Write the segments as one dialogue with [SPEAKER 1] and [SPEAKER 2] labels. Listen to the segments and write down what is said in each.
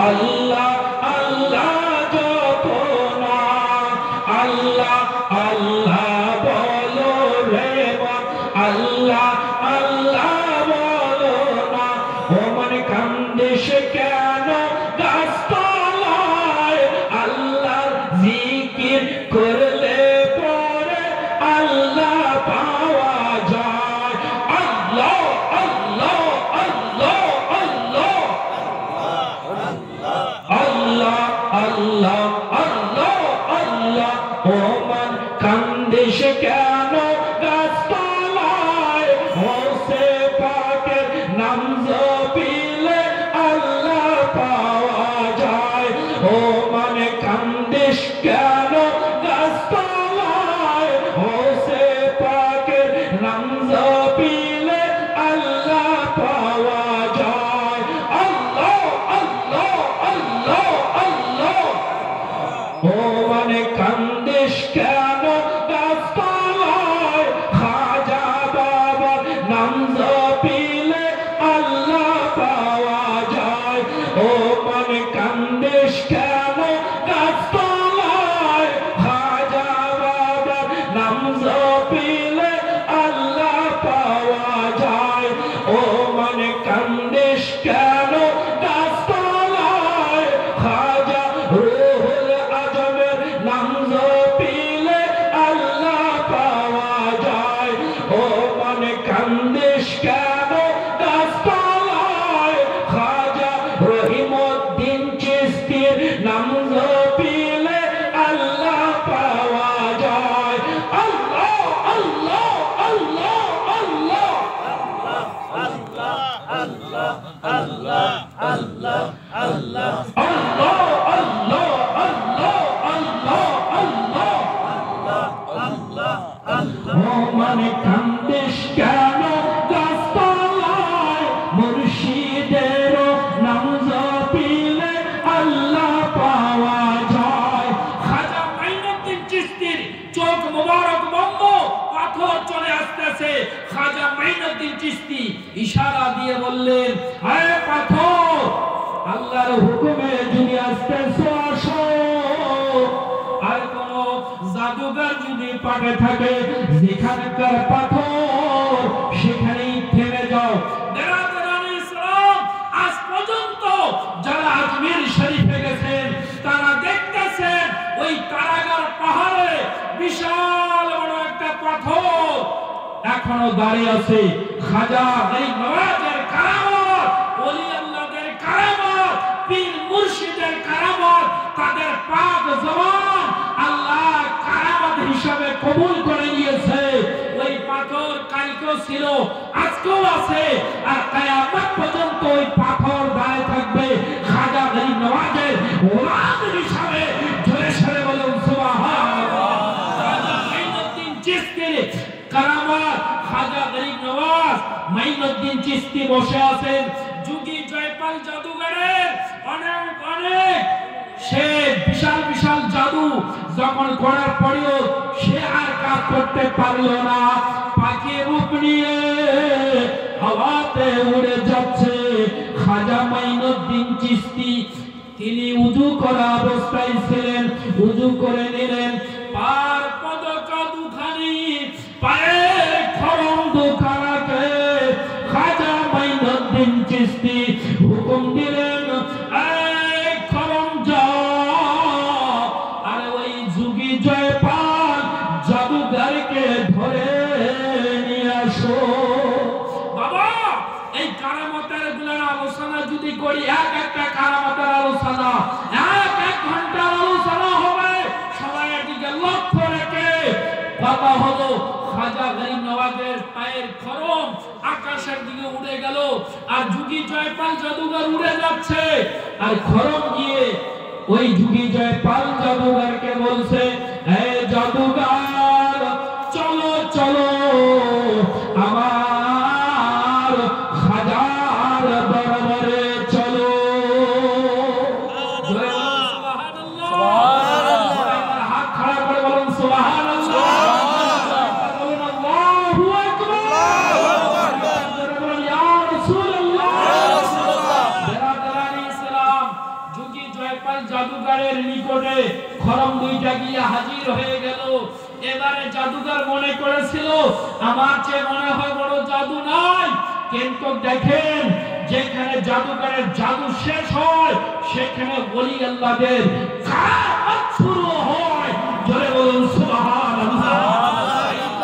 [SPEAKER 1] আল্লাহ আল্লাহ জপনা আল্লাহ আল্লাহ বলো রে মন আল্লাহ আল্লাহ বলো না ও মন কান্দিস কেন গাছতলায় আল্লাহর জিকির করলে পরে আল্লাহ পাওয়া যায় আল্লাহ আল্লাহ আল্লাহ আল্লাহ আল্লাহ আল্লাহ আল্লাহ আল্লাহ ও মন কান্দিস কেন গাছতলায় হোসে পাকের নাম জপিলে আল্লাহ পাওয়া যায় ও মন কান্দিস কেন গাছতলায় হোসে পাকের নাম জপিলে আল্লাহ পাওয়া যায় আল্লাহ আল্লাহ আল্লাহ আল্লাহ ও মন কান্দিস কেন গাছতলায় খাজা বাবার নাম জপিলে আল্লাহ পাওয়া যায় ও মন কান্দিস কেন গাছতলায় খাজা বাবার নাম জপিলে আল্লাহ পাওয়া যায় ও মন কান্দিস কেন গাছতলায় খাজা রুহুল আজমের নাম জপিলে আল্লাহ পাওয়া যায় ও মন কান্দিস কেন গাছতলায় খাজা রহিমউদ্দিন চিশতির নাম জপিলে আল্লাহ পাওয়া যায় আল্লাহ আল্লাহ আল্লাহ আল্লাহ আল্লাহ আল্লাহ আল্লাহ আল্লাহ আল্লাহ আল্লাহ আল্লাহ আল্লাহ আল্লাহ আল্লাহ আল্লাহ আল্লাহ ও মন কান্দিস কেন গাছতলায় মুর্শিদের নাম জপিলে আল্লাহ পাওয়া যায় খাজা মাইনুদ্দিন চিশতির চোখ মোবারক বন্ধ পাথর চলে আসতেছে খাজা মাইনুদ্দিন চিশতি ইশারা দিয়ে বললেন হে পাথর আল্লাহর হুকুমে যদি আসতেছো আসো আর কোন জাদুঘর যদি পাটে থাকে যেখানকার পাথর সেখানেই থেমে যাও বেরাদারানে ইসলাম আজ পর্যন্ত যারা আজমির শরীফে গেছেন তারা দেখতেছেন ওই কারাগার পাহাড়ে বিশাল বড় একটা পাথর এখনো দাঁড়িয়ে আছে খাজা গরিব নওয়াজের কারামত ওলি আল্লাহদের কারামত পীর মুর্শিদের কারামত তাদের পাক জবান আল্লাহ কারামত হিসাবে কবুল করে নিয়েছে ওই পাথর কালকেও ছিল আজকেও আছে আর কিয়ামত পর্যন্ত ওই পাথর দাঁড়িয়ে থাকবে খাজা গরিব নওয়াজের গোলাম হিসাবে জোরে সরে বলুন সুবহানাল্লাহ খাজা মাইনুদ্দিন চিশতির কারামত খাজা গরিব নওয়াজ মাইনুদ্দিন চিশতি বসে আছেন যুগী জয়পাল জাদুঘরের অনেক অনেক সে বিশাল বিশাল জাদু যখন করার পরেও সে আর কাজ করতে পারল না পাখি রূপ নিয়ে হাওয়াতে উড়ে যাচ্ছে খাজা মাইনুদ্দিন চিশতি তিনি উযু করা অবস্থায় ছিলেন উযু করে নিলেন পার পদকা দুখানি পায়ে খরম দুখানাকে খাজা মাইনুদ্দিন চিশতি হুকুম দিলেন এই খরম যাও আর ওই যুগী জয়পাল জাদুঘরকে ধরে নিয়ে আসো বাবা এই কারামতের গুলার আলোচনা যদি করি এক একটা কারামতের আলোচনা এক ঘন্টার আলোচনা হবে সবাই এদিকে লক্ষ্য রেখে কথা হলো খাজা গরিব নওয়াজের পায়ের খরম আকাশের দিকে উড়ে গেল আর যুগী জয়পাল জাদুঘর উড়ে যাচ্ছে আর খরম নিয়ে ওই যুগী জয়পাল জাদুঘরকে বলছে হে জাদুঘর চলো চলো আমার খাজার দরবারে চলো সুবহানাল্লাহ সুবহানাল্লাহ হাত খাড়া করে বলুন সুবহানাল্লাহ বলুন আল্লাহু আকবার আল্লাহু আকবার বলুন ইয়া রাসূলুল্লাহ ইয়া রাসূলুল্লাহ বেরাদারানে ইসলাম জাদুঘরের নিকটে খড়ম দুইটা গিয়ে হাজির হয়ে গেল। এবারে জাদুঘর মনে করেছিল আমার চেয়ে মনে হয় বড় জাদু নাই, কিন্তু দেখেন যেখানে জাদুঘরের জাদু শেষ হয় সেখানে ওলি আল্লাহদের কারামত শুরু হয়। জোরে বলুন সুবহানাল্লাহ।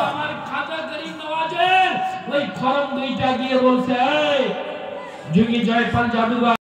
[SPEAKER 1] আমার খাজা গরিব নওয়াজের ওই খড়ম দুইটা গিয়ে বলছে, এই যুগী জয়পাল জাদুঘর